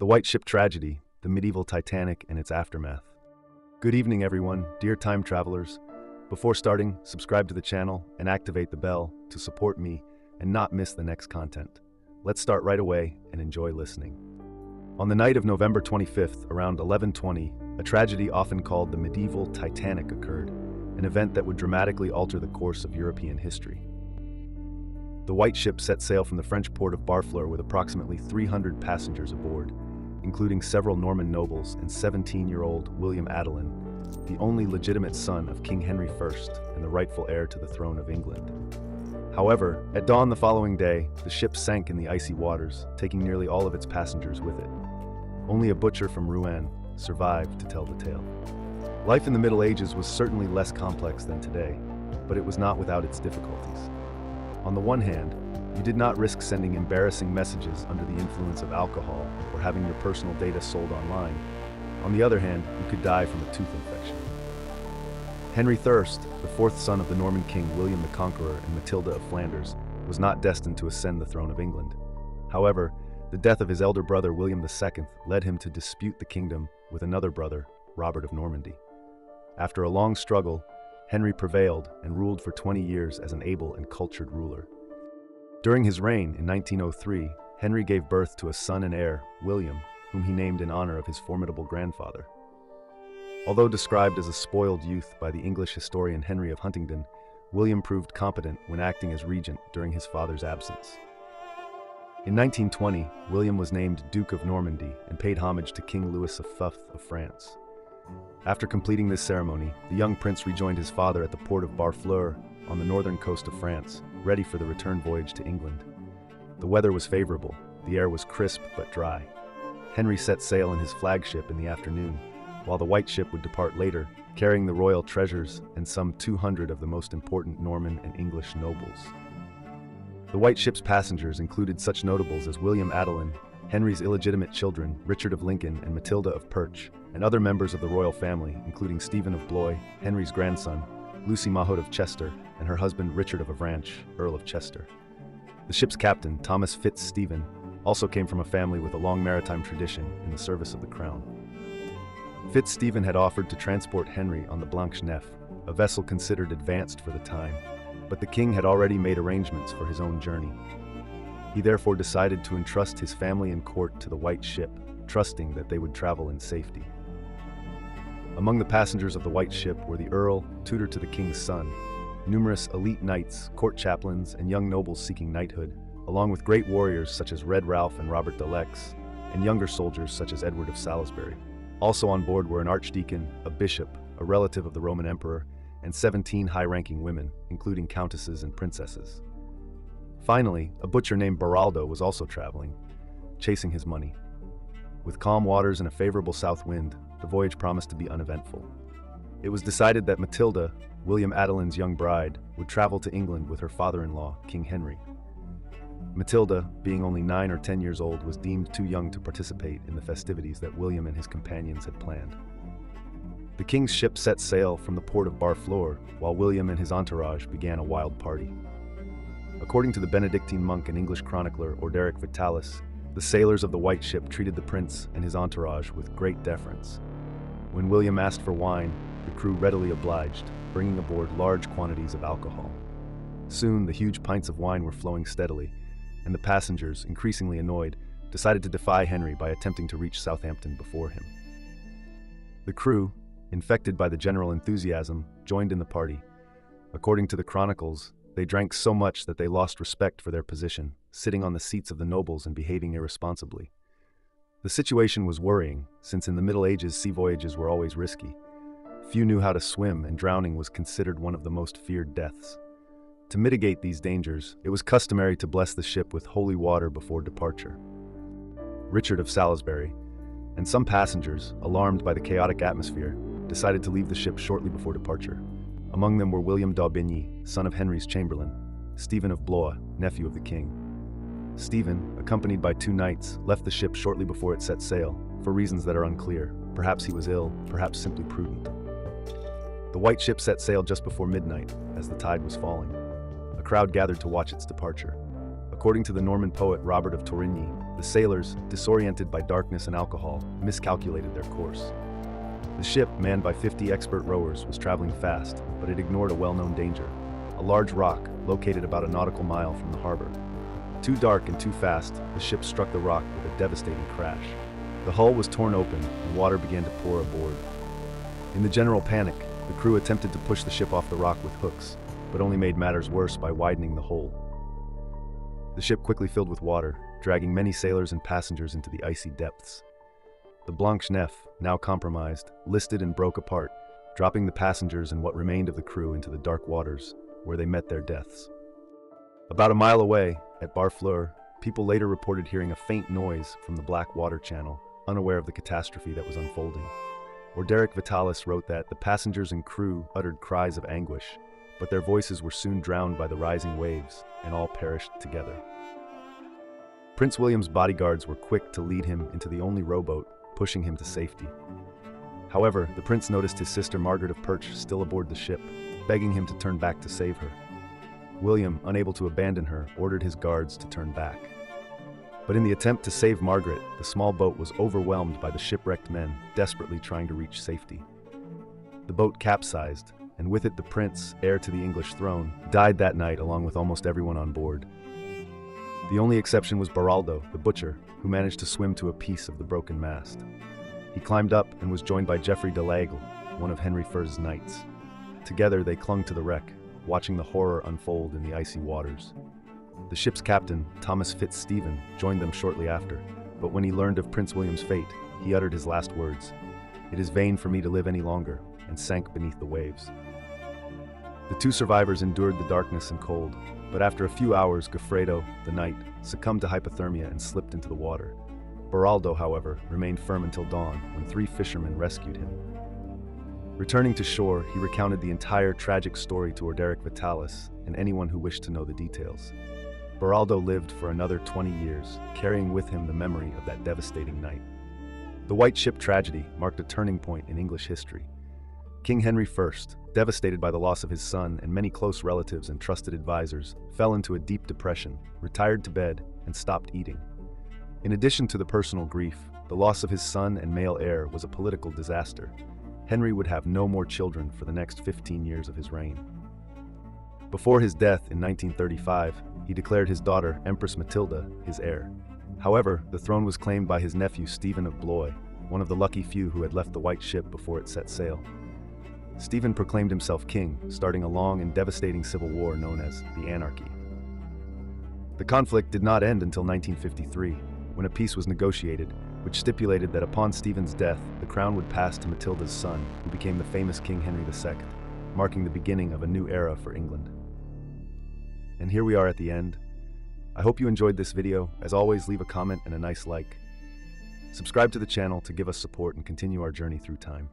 The White Ship Tragedy, the medieval Titanic and its aftermath. Good evening, everyone, dear time travelers. Before starting, subscribe to the channel and activate the bell to support me and not miss the next content. Let's start right away and enjoy listening. On the night of November 25th, around 1120, a tragedy often called the medieval Titanic occurred, an event that would dramatically alter the course of European history. The White Ship set sail from the French port of Barfleur with approximately 300 passengers aboard, including several Norman nobles and 17-year-old William Adelin, the only legitimate son of King Henry I and the rightful heir to the throne of England. However, at dawn the following day, the ship sank in the icy waters, taking nearly all of its passengers with it. Only a butcher from Rouen survived to tell the tale. Life in the Middle Ages was certainly less complex than today, but it was not without its difficulties. On the one hand, you did not risk sending embarrassing messages under the influence of alcohol or having your personal data sold online. On the other hand, you could die from a tooth infection. Henry I, the fourth son of the Norman king William the Conqueror and Matilda of Flanders, was not destined to ascend the throne of England. However, the death of his elder brother William II led him to dispute the kingdom with another brother, Robert of Normandy. After a long struggle, Henry prevailed and ruled for 20 years as an able and cultured ruler. During his reign in 1903, Henry gave birth to a son and heir, William, whom he named in honor of his formidable grandfather. Although described as a spoiled youth by the English historian Henry of Huntingdon, William proved competent when acting as regent during his father's absence. In 1920, William was named Duke of Normandy and paid homage to King Louis V of France. After completing this ceremony, the young prince rejoined his father at the port of Barfleur on the northern coast of France, ready for the return voyage to England. The weather was favorable, the air was crisp but dry. Henry set sail in his flagship in the afternoon, while the White Ship would depart later, carrying the royal treasures and some 200 of the most important Norman and English nobles. The White Ship's passengers included such notables as William Adelin, Henry's illegitimate children, Richard of Lincoln and Matilda of Perche, and other members of the royal family, including Stephen of Blois, Henry's grandson, Lucy Mahaut of Chester, and her husband Richard of Avranches, Earl of Chester. The ship's captain, Thomas Fitz-Stephen, also came from a family with a long maritime tradition in the service of the crown. Fitz-Stephen had offered to transport Henry on the Blanche-Neuf, a vessel considered advanced for the time, but the king had already made arrangements for his own journey. He therefore decided to entrust his family and court to the White Ship, trusting that they would travel in safety. Among the passengers of the White Ship were the Earl, tutor to the king's son, numerous elite knights, court chaplains, and young nobles seeking knighthood, along with great warriors such as Red Ralph and Robert de Lex, and younger soldiers such as Edward of Salisbury. Also on board were an archdeacon, a bishop, a relative of the Roman emperor, and 17 high-ranking women, including countesses and princesses. Finally, a butcher named Baraldo was also traveling, chasing his money. With calm waters and a favorable south wind, the voyage promised to be uneventful. It was decided that Matilda, William Adelin's young bride, would travel to England with her father-in-law, King Henry. Matilda, being only 9 or 10 years old, was deemed too young to participate in the festivities that William and his companions had planned. The king's ship set sail from the port of Barfleur, while William and his entourage began a wild party. According to the Benedictine monk and English chronicler Orderic Vitalis, the sailors of the White Ship treated the prince and his entourage with great deference. When William asked for wine, the crew readily obliged, bringing aboard large quantities of alcohol. Soon, the huge pints of wine were flowing steadily, and the passengers, increasingly annoyed, decided to defy Henry by attempting to reach Southampton before him. The crew, infected by the general enthusiasm, joined in the party. According to the chronicles, they drank so much that they lost respect for their position, sitting on the seats of the nobles and behaving irresponsibly. The situation was worrying, since in the Middle Ages sea voyages were always risky. Few knew how to swim, and drowning was considered one of the most feared deaths. To mitigate these dangers, it was customary to bless the ship with holy water before departure. Richard of Salisbury, and some passengers, alarmed by the chaotic atmosphere, decided to leave the ship shortly before departure. Among them were William d'Aubigny, son of Henry's chamberlain, Stephen of Blois, nephew of the king. Stephen, accompanied by 2 knights, left the ship shortly before it set sail, for reasons that are unclear. Perhaps he was ill, perhaps simply prudent. The White Ship set sail just before midnight, as the tide was falling. A crowd gathered to watch its departure. According to the Norman poet Robert of Torigny, The sailors, disoriented by darkness and alcohol, miscalculated their course. The ship, manned by 50 expert rowers, was traveling fast, but it ignored a well-known danger: a large rock located about a nautical mile from the harbor. Too dark and too fast, the ship struck the rock with a devastating crash. The hull was torn open and water began to pour aboard. In the general panic, the crew attempted to push the ship off the rock with hooks, but only made matters worse by widening the hole. The ship quickly filled with water, dragging many sailors and passengers into the icy depths. The Blanche Neuf, now compromised, listed and broke apart, dropping the passengers and what remained of the crew into the dark waters, where they met their deaths. About a mile away, at Barfleur, people later reported hearing a faint noise from the Black Water Channel, unaware of the catastrophe that was unfolding. Orderic Vitalis wrote that the passengers and crew uttered cries of anguish, but their voices were soon drowned by the rising waves, and all perished together. Prince William's bodyguards were quick to lead him into the only rowboat, pushing him to safety. However, the prince noticed his sister Margaret of Perche still aboard the ship, begging him to turn back to save her. William, unable to abandon her, ordered his guards to turn back. But in the attempt to save Margaret, the small boat was overwhelmed by the shipwrecked men, desperately trying to reach safety. The boat capsized, and with it the prince, heir to the English throne, died that night along with almost everyone on board. The only exception was Baraldo, the butcher, who managed to swim to a piece of the broken mast. He climbed up and was joined by Geoffrey de L'Aigle, one of Henry Fur's knights. Together they clung to the wreck, watching the horror unfold in the icy waters. The ship's captain, Thomas Fitzstephen, joined them shortly after, but when he learned of Prince William's fate, he uttered his last words: "It is vain for me to live any longer," and sank beneath the waves. The two survivors endured the darkness and cold, but after a few hours, Goffredo, the knight, succumbed to hypothermia and slipped into the water. Baraldo, however, remained firm until dawn, when 3 fishermen rescued him. Returning to shore, he recounted the entire tragic story to Orderic Vitalis and anyone who wished to know the details. Baraldo lived for another 20 years, carrying with him the memory of that devastating night. The White Ship tragedy marked a turning point in English history. King Henry I, devastated by the loss of his son and many close relatives and trusted advisors, fell into a deep depression, retired to bed, and stopped eating. In addition to the personal grief, the loss of his son and male heir was a political disaster. Henry would have no more children for the next 15 years of his reign. Before his death in 1935, he declared his daughter, Empress Matilda, his heir. However, the throne was claimed by his nephew Stephen of Blois, one of the lucky few who had left the White Ship before it set sail. Stephen proclaimed himself king, starting a long and devastating civil war known as the Anarchy. The conflict did not end until 1953, when a peace was negotiated, which stipulated that upon Stephen's death, the crown would pass to Matilda's son, who became the famous King Henry II, marking the beginning of a new era for England. And here we are at the end. I hope you enjoyed this video. As always, leave a comment and a nice like. Subscribe to the channel to give us support and continue our journey through time.